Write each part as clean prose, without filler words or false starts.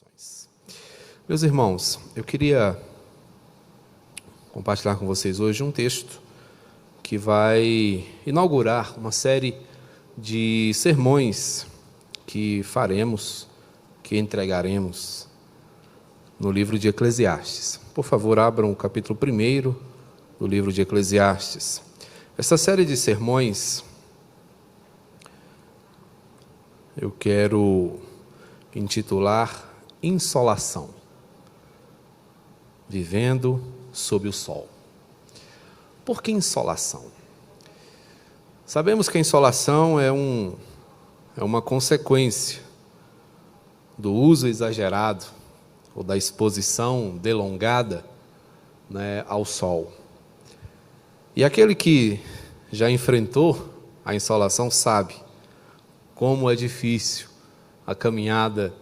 Corações. Meus irmãos, eu queria compartilhar com vocês hoje um texto que vai inaugurar uma série de sermões que faremos, que entregaremos no livro de Eclesiastes. Por favor, abram o capítulo 1 do livro de Eclesiastes. Essa série de sermões eu quero intitular Insolação, vivendo sob o sol. Por que insolação? Sabemos que a insolação é uma consequência do uso exagerado ou da exposição delongada, ao sol. E aquele que já enfrentou a insolação sabe como é difícil a caminhada,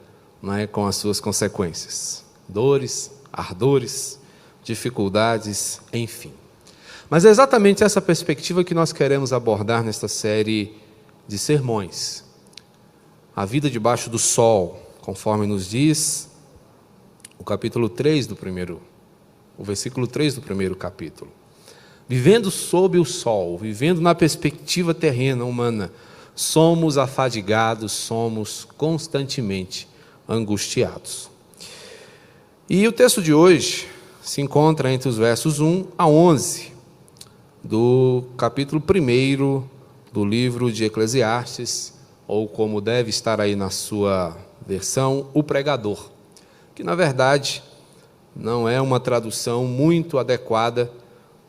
com as suas consequências, dores, ardores, dificuldades, enfim. Mas é exatamente essa perspectiva que nós queremos abordar nesta série de sermões. A vida debaixo do sol, conforme nos diz o capítulo 3 o versículo 3 do primeiro capítulo. Vivendo sob o sol, vivendo na perspectiva terrena, humana, somos afadigados, somos constantemente angustiados. E o texto de hoje se encontra entre os versos 1 a 11 do capítulo 1 do livro de Eclesiastes, ou como deve estar aí na sua versão, o pregador, que na verdade não é uma tradução muito adequada,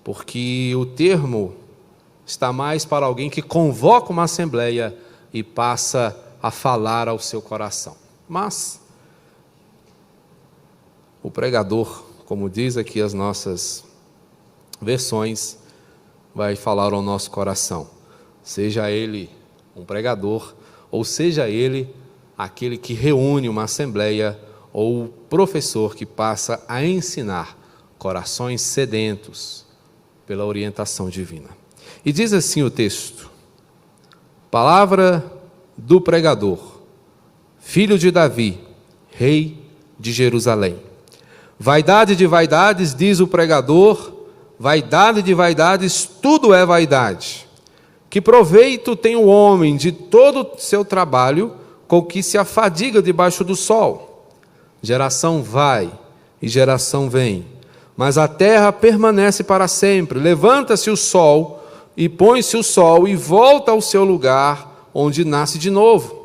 porque o termo está mais para alguém que convoca uma assembleia e passa a falar ao seu coração. Mas o pregador, como diz aqui as nossas versões, vai falar ao nosso coração. Seja ele um pregador, ou seja ele aquele que reúne uma assembleia, ou professor que passa a ensinar corações sedentos pela orientação divina. E diz assim o texto: palavra do pregador, filho de Davi, rei de Jerusalém. Vaidade de vaidades, diz o pregador, vaidade de vaidades, tudo é vaidade. Que proveito tem o homem de todo o seu trabalho com que se afadiga debaixo do sol? Geração vai e geração vem, mas a terra permanece para sempre. Levanta-se o sol e põe-se o sol e volta ao seu lugar, onde nasce de novo.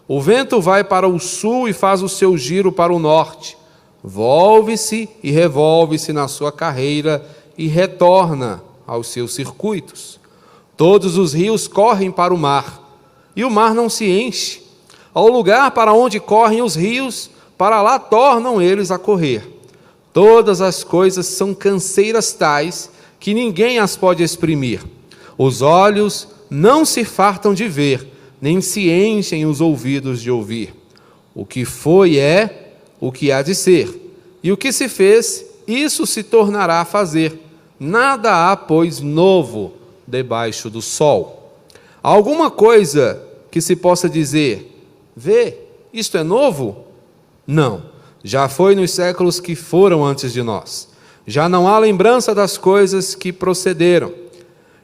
O vento vai para o sul e faz o seu giro para o norte. Volve-se e revolve-se na sua carreira e retorna aos seus circuitos. Todos os rios correm para o mar, e o mar não se enche. Ao lugar para onde correm os rios, para lá tornam eles a correr. Todas as coisas são canseiras tais que ninguém as pode exprimir. Os olhos não se fartam de ver, nem se enchem os ouvidos de ouvir. O que foi é o que há de ser, e o que se fez, isso se tornará a fazer. Nada há, pois, novo debaixo do sol. Há alguma coisa que se possa dizer: vê, isto é novo? Não, já foi nos séculos que foram antes de nós. Já não há lembrança das coisas que procederam,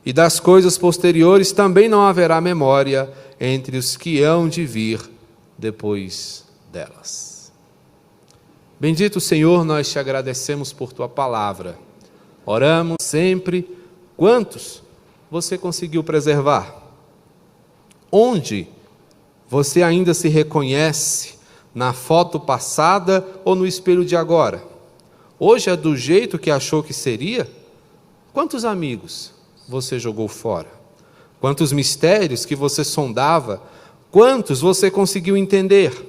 e das coisas posteriores também não haverá memória entre os que hão de vir depois delas. Bendito Senhor, nós te agradecemos por tua palavra. Oramos sempre. Quantos você conseguiu preservar? Onde você ainda se reconhece na foto passada ou no espelho de agora? Hoje é do jeito que achou que seria? Quantos amigos você jogou fora? Quantos mistérios que você sondava? Quantos você conseguiu entender?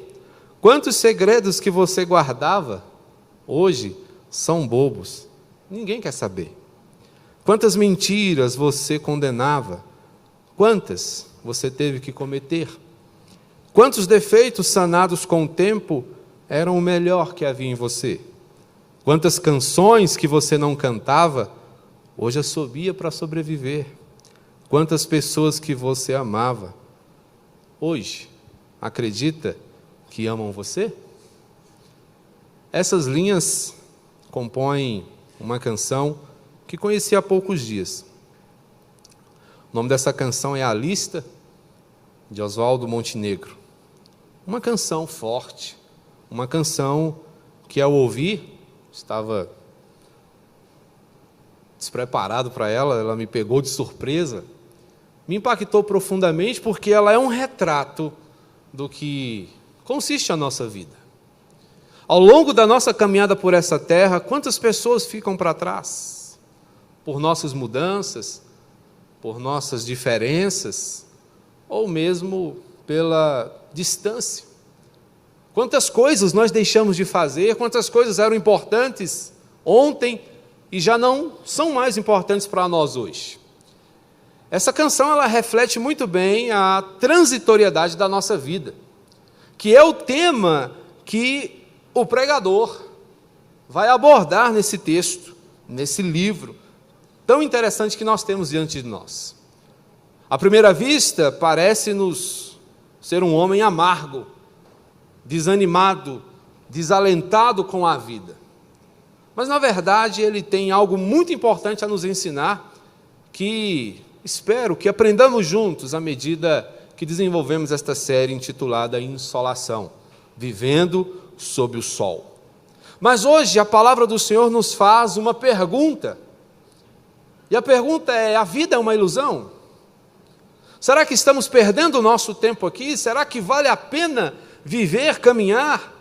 Quantos segredos que você guardava, hoje são bobos, ninguém quer saber. Quantas mentiras você condenava? Quantas você teve que cometer? Quantos defeitos sanados com o tempo eram o melhor que havia em você? Quantas canções que você não cantava, hoje assobia para sobreviver? Quantas pessoas que você amava, hoje acredita que amam você? Essas linhas compõem uma canção que conheci há poucos dias. O nome dessa canção é A Lista, de Oswaldo Montenegro. Uma canção forte, uma canção que ao ouvir, estava despreparado para ela me pegou de surpresa, me impactou profundamente porque ela é um retrato do que consiste a nossa vida. Ao longo da nossa caminhada por essa terra, quantas pessoas ficam para trás? Por nossas mudanças, por nossas diferenças, ou mesmo pela distância. Quantas coisas nós deixamos de fazer, quantas coisas eram importantes ontem e já não são mais importantes para nós hoje. Essa canção ela reflete muito bem a transitoriedade da nossa vida, que é o tema que o pregador vai abordar nesse texto, nesse livro tão interessante que nós temos diante de nós. À primeira vista, parece-nos ser um homem amargo, desanimado, desalentado com a vida. Mas, na verdade, ele tem algo muito importante a nos ensinar, que espero que aprendamos juntos à medida que desenvolvemos esta série intitulada Insolação, Vivendo sob o Sol. Mas hoje a palavra do Senhor nos faz uma pergunta, e a pergunta é: a vida é uma ilusão? Será que estamos perdendo o nosso tempo aqui? Será que vale a pena viver, caminhar?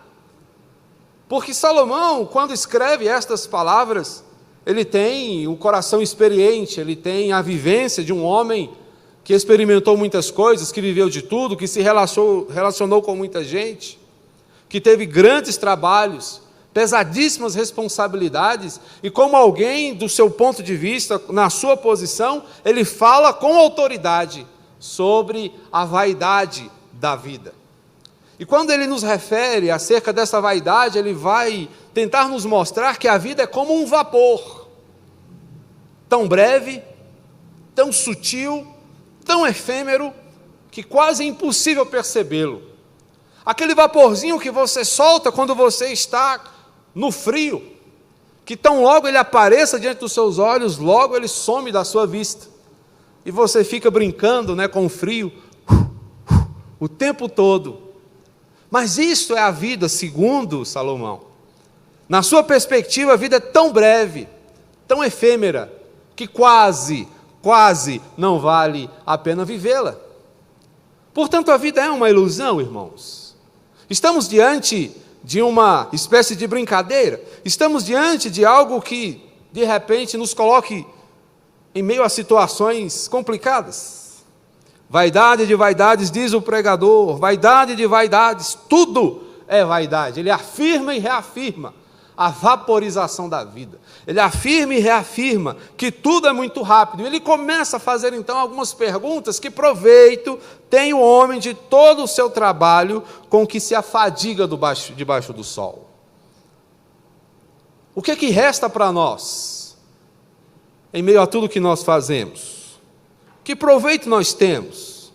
Porque Salomão, quando escreve estas palavras, ele tem um coração experiente, ele tem a vivência de um homem que experimentou muitas coisas, que viveu de tudo, que se relacionou com muita gente, que teve grandes trabalhos, pesadíssimas responsabilidades, e como alguém, do seu ponto de vista, na sua posição, ele fala com autoridade sobre a vaidade da vida. E quando ele nos refere acerca dessa vaidade, ele vai tentar nos mostrar que a vida é como um vapor, tão breve, tão sutil, tão efêmero, que quase é impossível percebê-lo. Aquele vaporzinho que você solta quando você está no frio, que tão logo ele apareça diante dos seus olhos, logo ele some da sua vista. E você fica brincando, com o frio o tempo todo. Mas isso é a vida, segundo Salomão. Na sua perspectiva, a vida é tão breve, tão efêmera, que quase não vale a pena vivê-la. Portanto, a vida é uma ilusão, irmãos. Estamos diante de uma espécie de brincadeira, estamos diante de algo que, de repente, nos coloque em meio a situações complicadas. Vaidade de vaidades, diz o pregador, vaidade de vaidades, tudo é vaidade. Ele afirma e reafirma a vaporização da vida. Ele afirma e reafirma que tudo é muito rápido. Ele começa a fazer então algumas perguntas: que proveito tem o homem de todo o seu trabalho com que se afadiga debaixo do sol? O que resta para nós em meio a tudo que nós fazemos? Que proveito nós temos?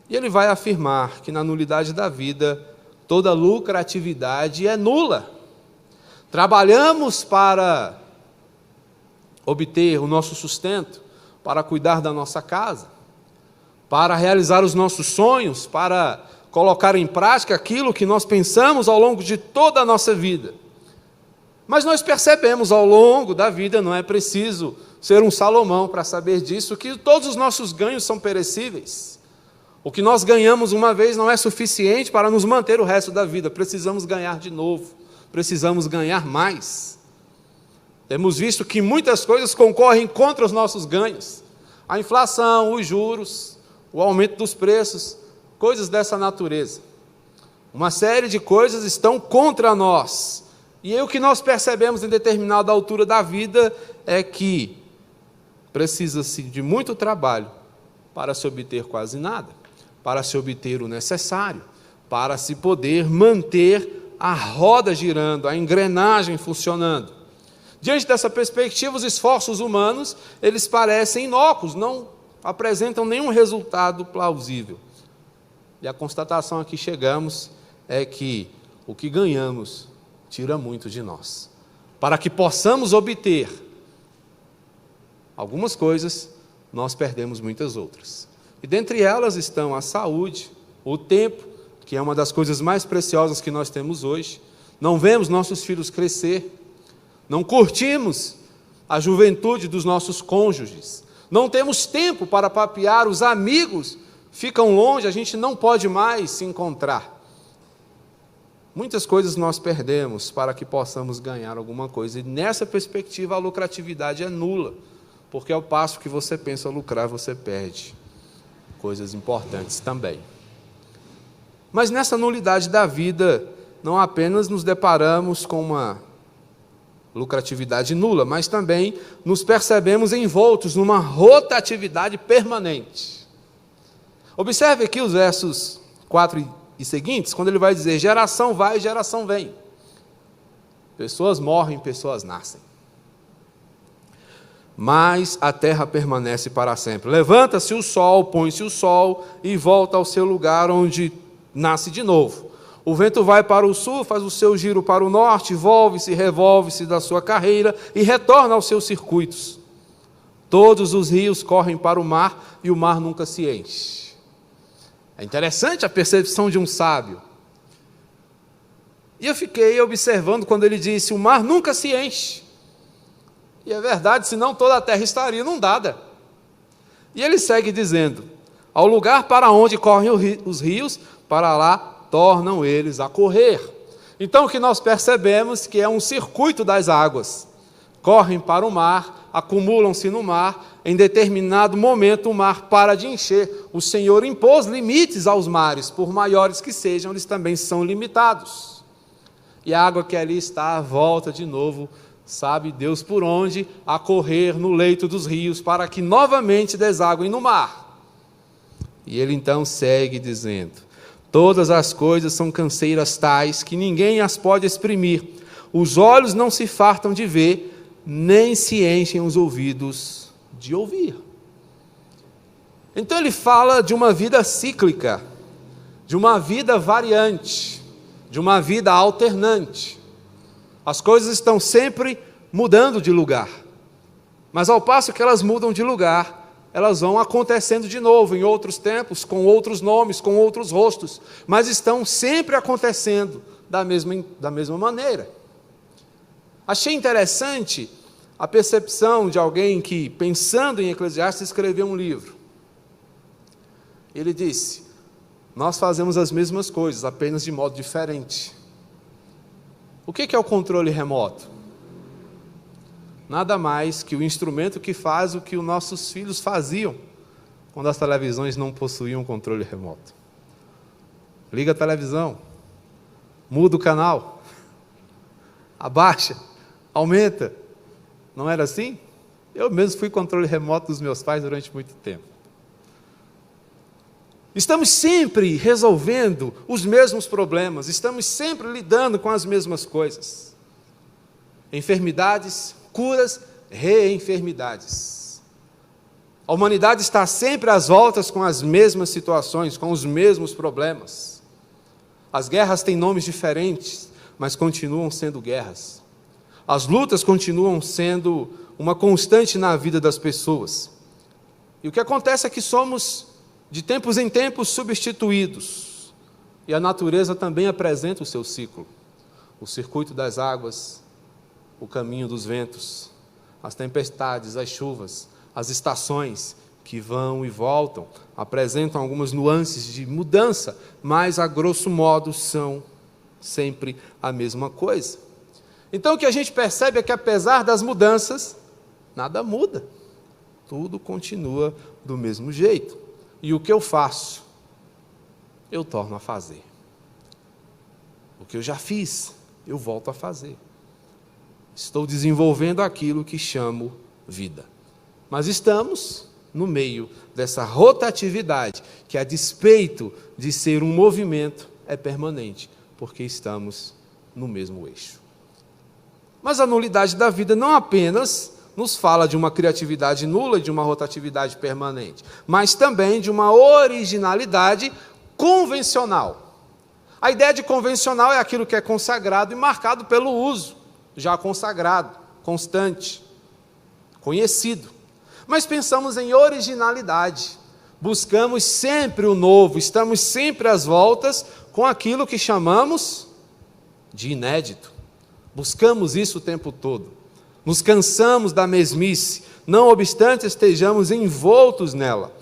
E ele vai afirmar que na nulidade da vida, toda lucratividade é nula. Trabalhamos para obter o nosso sustento, para cuidar da nossa casa, para realizar os nossos sonhos, para colocar em prática aquilo que nós pensamos ao longo de toda a nossa vida. Mas nós percebemos ao longo da vida, não é preciso ser um Salomão para saber disso, que todos os nossos ganhos são perecíveis. O que nós ganhamos uma vez não é suficiente para nos manter o resto da vida, precisamos ganhar de novo, precisamos ganhar mais. Temos visto que muitas coisas concorrem contra os nossos ganhos. A inflação, os juros, o aumento dos preços, coisas dessa natureza. Uma série de coisas estão contra nós. E aí o que nós percebemos em determinada altura da vida é que precisa-se de muito trabalho para se obter quase nada, para se obter o necessário, para se poder manter a roda girando, a engrenagem funcionando. Diante dessa perspectiva, os esforços humanos, eles parecem inócuos, não apresentam nenhum resultado plausível. E a constatação a que chegamos é que o que ganhamos tira muito de nós. Para que possamos obter algumas coisas, nós perdemos muitas outras. E dentre elas estão a saúde, o tempo, que é uma das coisas mais preciosas que nós temos hoje. Não vemos nossos filhos crescer, não curtimos a juventude dos nossos cônjuges, não temos tempo para papear, os amigos ficam longe, a gente não pode mais se encontrar. Muitas coisas nós perdemos para que possamos ganhar alguma coisa, e nessa perspectiva a lucratividade é nula, porque ao passo que você pensa lucrar, você perde coisas importantes também. Mas nessa nulidade da vida, não apenas nos deparamos com uma lucratividade nula, mas também nos percebemos envoltos numa rotatividade permanente. Observe aqui os versos 4 e seguintes, quando ele vai dizer: geração vai, geração vem. Pessoas morrem, pessoas nascem. Mas a terra permanece para sempre. Levanta-se o sol, põe-se o sol e volta ao seu lugar onde nasce de novo. O vento vai para o sul, faz o seu giro para o norte, volve-se, revolve-se da sua carreira e retorna aos seus circuitos. Todos os rios correm para o mar e o mar nunca se enche. É interessante a percepção de um sábio. E eu fiquei observando quando ele disse: o mar nunca se enche. E é verdade, senão toda a terra estaria inundada. E ele segue dizendo: ao lugar para onde correm os rios, para lá tornam eles a correr. Então o que nós percebemos que é um circuito das águas. Correm para o mar, acumulam-se no mar, em determinado momento o mar para de encher. O Senhor impôs limites aos mares, por maiores que sejam, eles também são limitados. E a água que ali está volta de novo, sabe Deus por onde, a correr no leito dos rios, para que novamente desaguem no mar. E ele então segue dizendo: todas as coisas são canseiras tais, que ninguém as pode exprimir. Os olhos não se fartam de ver, nem se enchem os ouvidos de ouvir. Então ele fala de uma vida cíclica, de uma vida variante, de uma vida alternante. As coisas estão sempre mudando de lugar, mas ao passo que elas mudam de lugar, elas vão acontecendo de novo, em outros tempos, com outros nomes, com outros rostos, mas estão sempre acontecendo da mesma maneira. Achei interessante a percepção de alguém que, pensando em Eclesiastes, escreveu um livro. Ele disse: nós fazemos as mesmas coisas, apenas de modo diferente. O que é o controle remoto? Nada mais que o instrumento que faz o que os nossos filhos faziam quando as televisões não possuíam controle remoto. Liga a televisão, muda o canal, abaixa, aumenta. Não era assim? Eu mesmo fui controle remoto dos meus pais durante muito tempo. Estamos sempre resolvendo os mesmos problemas, estamos sempre lidando com as mesmas coisas. Enfermidades, curas, reenfermidades. A humanidade está sempre às voltas com as mesmas situações, com os mesmos problemas. As guerras têm nomes diferentes, mas continuam sendo guerras. As lutas continuam sendo uma constante na vida das pessoas. E o que acontece é que somos, de tempos em tempos, substituídos. E a natureza também apresenta o seu ciclo. O circuito das águas, o caminho dos ventos, as tempestades, as chuvas, as estações que vão e voltam, apresentam algumas nuances de mudança, mas a grosso modo são sempre a mesma coisa. Então o que a gente percebe é que apesar das mudanças, nada muda, tudo continua do mesmo jeito. E o que eu faço, eu torno a fazer. O que eu já fiz, eu volto a fazer. Estou desenvolvendo aquilo que chamo vida. Mas estamos no meio dessa rotatividade, que a despeito de ser um movimento, é permanente, porque estamos no mesmo eixo. Mas a nulidade da vida não apenas nos fala de uma criatividade nula, de uma rotatividade permanente, mas também de uma originalidade convencional. A ideia de convencional é aquilo que é consagrado e marcado pelo uso, já consagrado, constante, conhecido. Mas pensamos em originalidade, buscamos sempre o novo, estamos sempre às voltas com aquilo que chamamos de inédito. Buscamos isso o tempo todo, nos cansamos da mesmice, não obstante estejamos envoltos nela.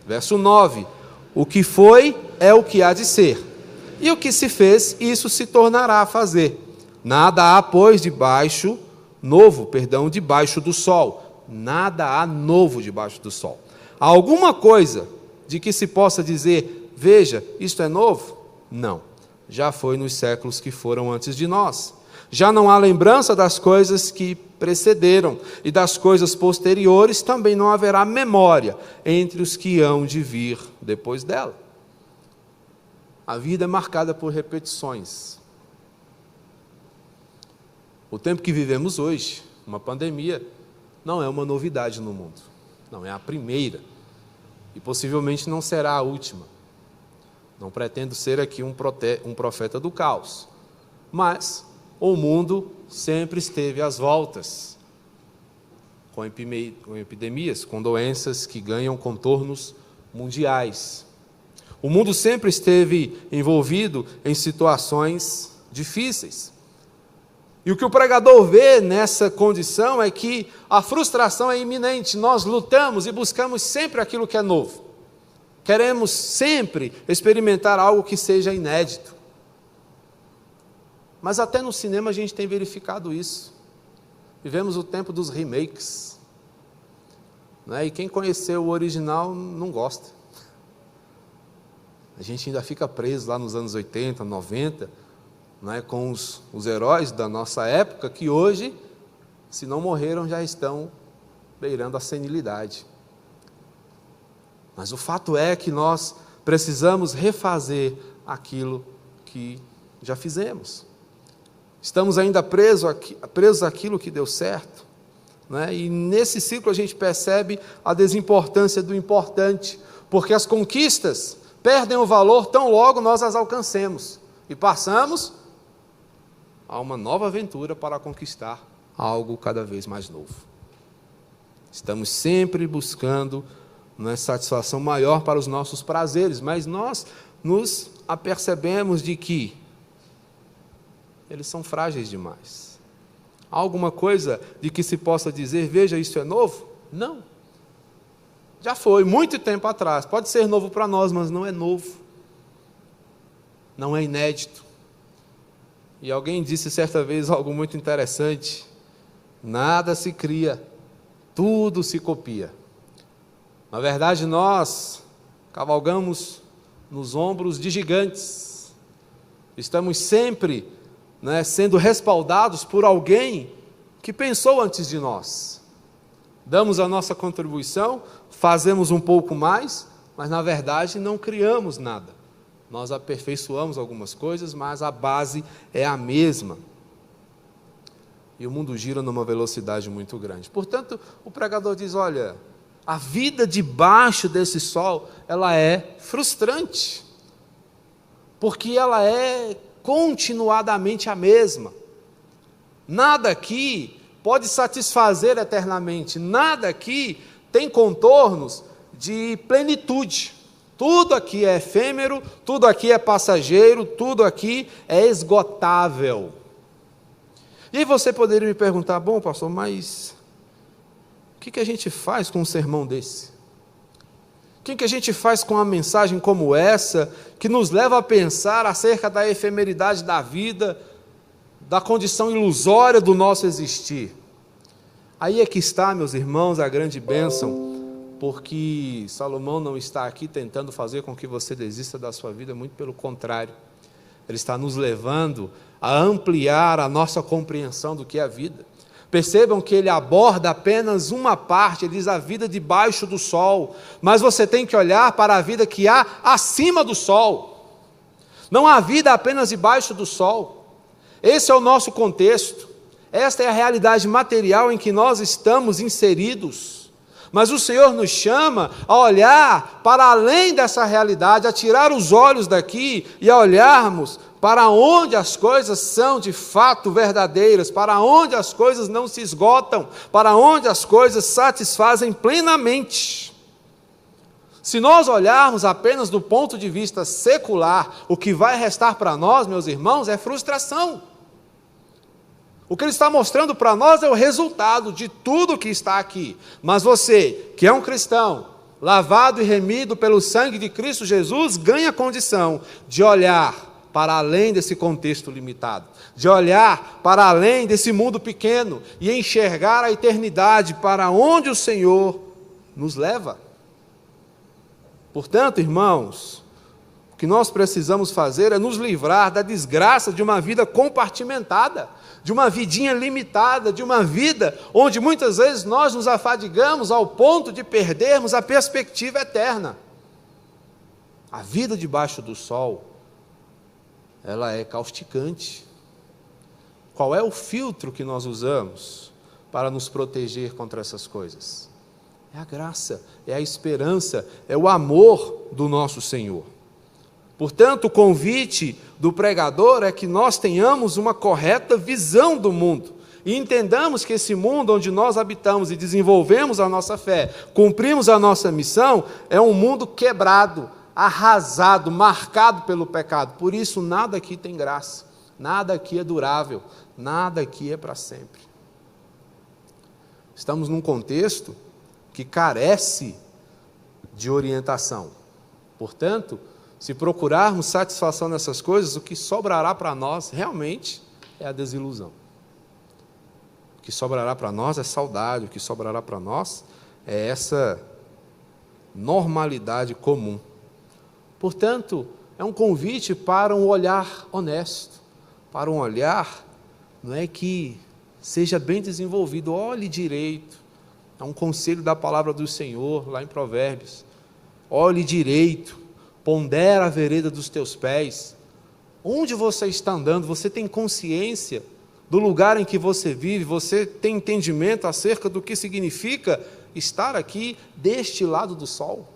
Verso 9, o que foi é o que há de ser, e o que se fez, isso se tornará a fazer. Nada há, pois, debaixo do sol. Nada há novo debaixo do sol. Há alguma coisa de que se possa dizer, veja, isto é novo? Não. Já foi nos séculos que foram antes de nós. Já não há lembrança das coisas que precederam, e das coisas posteriores também não haverá memória entre os que hão de vir depois dela. A vida é marcada por repetições. O tempo que vivemos hoje, uma pandemia, não é uma novidade no mundo. Não é a primeira. E possivelmente não será a última. Não pretendo ser aqui um profeta do caos. Mas o mundo sempre esteve às voltas, com epidemias, com doenças que ganham contornos mundiais. O mundo sempre esteve envolvido em situações difíceis. E o que o pregador vê nessa condição é que a frustração é iminente. Nós lutamos e buscamos sempre aquilo que é novo. Queremos sempre experimentar algo que seja inédito. Mas até no cinema a gente tem verificado isso. Vivemos o tempo dos remakes. Né? E quem conheceu o original não gosta. A gente ainda fica preso lá nos anos 80, 90, né, com os heróis da nossa época, que hoje, se não morreram, já estão beirando a senilidade. Mas o fato é que nós precisamos refazer aquilo que já fizemos. Estamos ainda presos àquilo que deu certo. Né? E nesse ciclo a gente percebe a desimportância do importante, porque as conquistas perdem o valor tão logo nós as alcancemos e passamos a uma nova aventura para conquistar algo cada vez mais novo. Estamos sempre buscando satisfação maior para os nossos prazeres, mas nós nos apercebemos de que eles são frágeis demais. Há alguma coisa de que se possa dizer, veja, isso é novo? Não. Já foi, muito tempo atrás. Pode ser novo para nós, mas não é novo. Não é inédito. E alguém disse certa vez algo muito interessante. Nada se cria, tudo se copia. Na verdade, nós cavalgamos nos ombros de gigantes. Estamos sempre sendo respaldados por alguém que pensou antes de nós. Damos a nossa contribuição, fazemos um pouco mais, mas na verdade não criamos nada. Nós aperfeiçoamos algumas coisas, mas a base é a mesma. E o mundo gira numa velocidade muito grande. Portanto, o pregador diz, olha, a vida debaixo desse sol, ela é frustrante, porque ela é continuadamente a mesma. Nada aqui pode satisfazer eternamente, nada aqui tem contornos de plenitude. Tudo aqui é efêmero, tudo aqui é passageiro, tudo aqui é esgotável. E aí você poderia me perguntar, bom, pastor, mas o que a gente faz com um sermão desse? O que a gente faz com uma mensagem como essa, que nos leva a pensar acerca da efemeridade da vida, da condição ilusória do nosso existir? Aí é que está, meus irmãos, a grande bênção, porque Salomão não está aqui tentando fazer com que você desista da sua vida, muito pelo contrário. Ele está nos levando a ampliar a nossa compreensão do que é a vida. Percebam que ele aborda apenas uma parte, ele diz a vida debaixo do sol, mas você tem que olhar para a vida que há acima do sol. Não há vida apenas debaixo do sol. Esse é o nosso contexto. Esta é a realidade material em que nós estamos inseridos. Mas o Senhor nos chama a olhar para além dessa realidade, a tirar os olhos daqui e a olharmos para onde as coisas são de fato verdadeiras, para onde as coisas não se esgotam, para onde as coisas satisfazem plenamente. Se nós olharmos apenas do ponto de vista secular, o que vai restar para nós, meus irmãos, é frustração. O que ele está mostrando para nós é o resultado de tudo que está aqui. Mas você, que é um cristão, lavado e remido pelo sangue de Cristo Jesus, ganha a condição de olhar para além desse contexto limitado, de olhar para além desse mundo pequeno e enxergar a eternidade para onde o Senhor nos leva. Portanto, irmãos, o que nós precisamos fazer é nos livrar da desgraça de uma vida compartimentada, de uma vidinha limitada, de uma vida onde muitas vezes nós nos afadigamos ao ponto de perdermos a perspectiva eterna. A vida debaixo do sol, ela é causticante. Qual é o filtro que nós usamos para nos proteger contra essas coisas? É a graça, é a esperança, é o amor do nosso Senhor. Portanto, o convite do pregador é que nós tenhamos uma correta visão do mundo e entendamos que esse mundo onde nós habitamos e desenvolvemos a nossa fé, cumprimos a nossa missão, é um mundo quebrado, arrasado, marcado pelo pecado. Por isso, nada aqui tem graça, nada aqui é durável, nada aqui é para sempre. Estamos num contexto que carece de orientação. Portanto, se procurarmos satisfação nessas coisas, o que sobrará para nós realmente é a desilusão. O que sobrará para nós é saudade, o que sobrará para nós é essa normalidade comum. Portanto, é um convite para um olhar honesto, para um olhar, não é, que seja bem desenvolvido. Olhe direito. É um conselho da palavra do Senhor, lá em Provérbios. Olhe direito. Pondera a vereda dos teus pés. Onde você está andando? Você tem consciência do lugar em que você vive? Você tem entendimento acerca do que significa estar aqui deste lado do sol?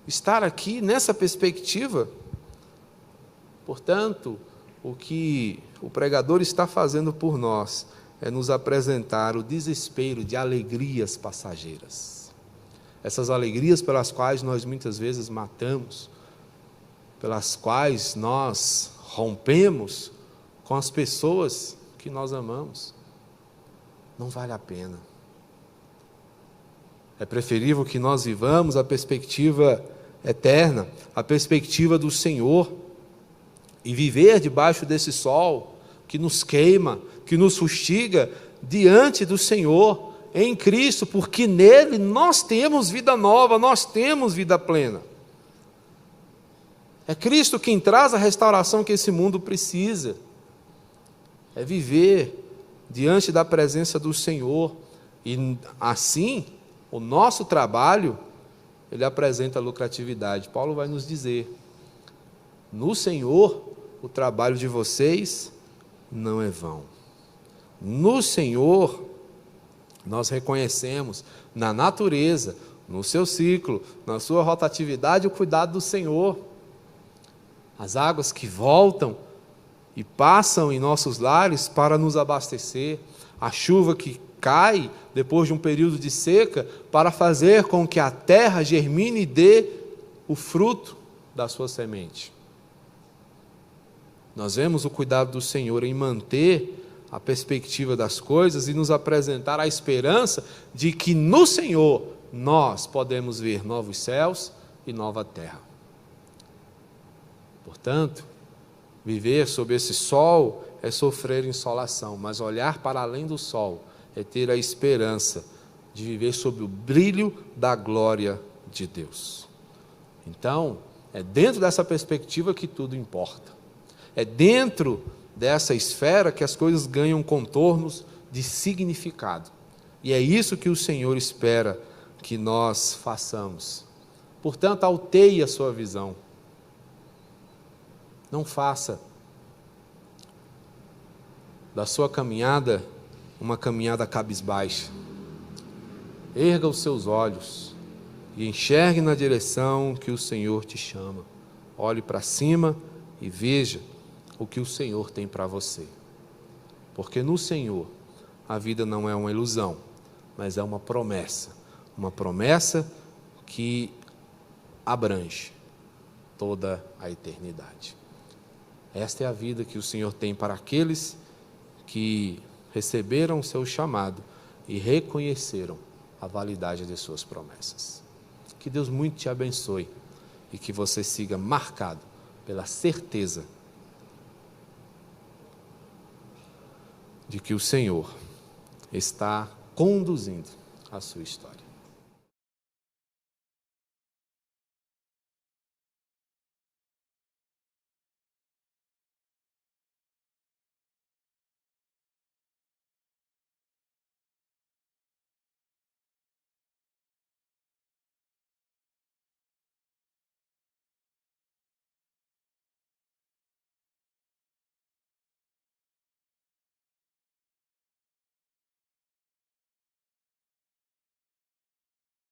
Estar aqui nessa perspectiva? Portanto, o que o pregador está fazendo por nós é nos apresentar o desespero de alegrias passageiras. Essas alegrias pelas quais nós muitas vezes matamos, pelas quais nós rompemos com as pessoas que nós amamos, não vale a pena. É preferível que nós vivamos a perspectiva eterna, a perspectiva do Senhor, e viver debaixo desse sol que nos queima, que nos fustiga, diante do Senhor, em Cristo, porque nele nós temos vida nova, nós temos vida plena. É Cristo quem traz a restauração que esse mundo precisa. É viver diante da presença do Senhor. E assim, o nosso trabalho, ele apresenta lucratividade. Paulo vai nos dizer: no Senhor, o trabalho de vocês não é vão. No Senhor, nós reconhecemos na natureza, no seu ciclo, na sua rotatividade, o cuidado do Senhor. As águas que voltam e passam em nossos lares para nos abastecer, a chuva que cai depois de um período de seca para fazer com que a terra germine e dê o fruto da sua semente. Nós vemos o cuidado do Senhor em manter a perspectiva das coisas e nos apresentar a esperança de que no Senhor nós podemos ver novos céus e nova terra. Portanto, viver sob esse sol é sofrer insolação, mas olhar para além do sol é ter a esperança de viver sob o brilho da glória de Deus. Então, é dentro dessa perspectiva que tudo importa. É dentro dessa esfera que as coisas ganham contornos de significado. E é isso que o Senhor espera que nós façamos. Portanto, alteie a sua visão. Não faça da sua caminhada uma caminhada cabisbaixa. erga os seus olhos e enxergue na direção que o Senhor te chama. Olhe para cima e veja o que o Senhor tem para você. Porque no Senhor a vida não é uma ilusão, mas é uma promessa que abrange toda a eternidade. Esta é a vida que o Senhor tem para aqueles que receberam o seu chamado e reconheceram a validade de suas promessas. Que Deus muito te abençoe e que você siga marcado pela certeza de que o Senhor está conduzindo a sua história.